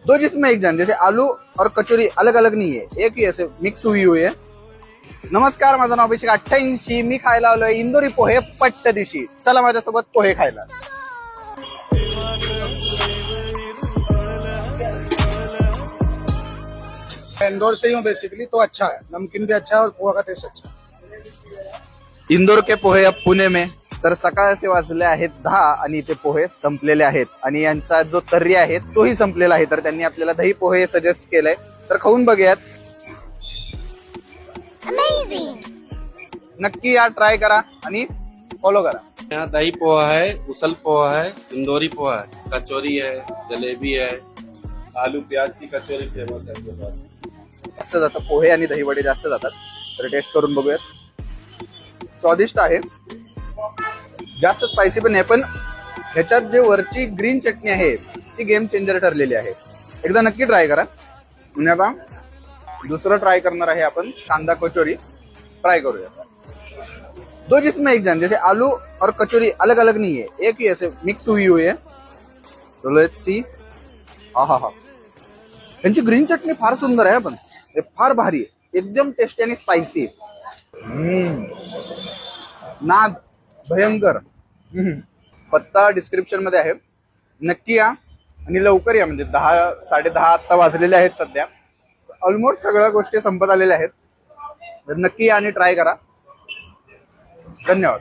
दो जिसमें एक जान, जैसे आलू और कचोरी अलग अलग नहीं है, एक ही ऐसे मिक्स हुई है। नमस्कार, माझं नाव अभिषेक 88, मी खायला आलोय इंदोरी पोहे पट्ट दिवशी। चला माझ्यासोबत पोहे खायला। इंदौर से ही हूँ बेसिकली, तो अच्छा है, नमकीन भी अच्छा है और पोहा का टेस्ट अच्छा है। इंदोर के पोहे अब पुणे में। तर सकाळचे वाजले आहेत 10 आणि इथे पोहे संपलेले आहेत आणि यांचा जो तर्री आहे तोही संपलेला आहे। तर त्यांनी आपल्याला दही पोहे सजेस्ट केलंय, तर खाऊन बघूयात। नक्की या, ट्राय करा आणि फॉलो करा। यहाँ दही पोहा है, उसल पोहा है, इंदौरी पोहा है, कचौरी है, जलेबी है, आलू प्याज की कचौरी फेमस है आपके पास। जास्त जातं, पोहे आणि दही वडे जास्त जातात। तर टेस्ट करून बघूयात। स्वादिष्ट आहे, जास्त स्पायसी पण नाही, पण ह्याच्यात जे वरची ग्रीन चटणी आहे ती गेम चेंजर ठरलेली आहे। एकदा नक्की ट्राय करा। म्हणजे आता दुसरं ट्राय करणार आहे आपण, कांदा कचोरी ट्राय करूया। दो जिसमें एक जान, जैसे आलू और कचोरी अलग अलग नहीं है, एक ही ऐसे मिक्स हुई है। तो लेट्स सी। हा, त्यांची ग्रीन चटणी फार सुंदर आहे, पण फार भारी आहे, एकदम टेस्टी आणि स्पायसी। नाद भयंकर। पत्ता डिस्क्रिप्शन मध्ये आहे, नक्की या आणि लवकर या। म्हणजे 10 10:30 आता वाजलेले आहेत सध्या, ऑलमोस्ट सगळ्या गोष्टी संपत आलेल्या आहेत। तर नक्की या आणि ट्राय करा। धन्यवाद।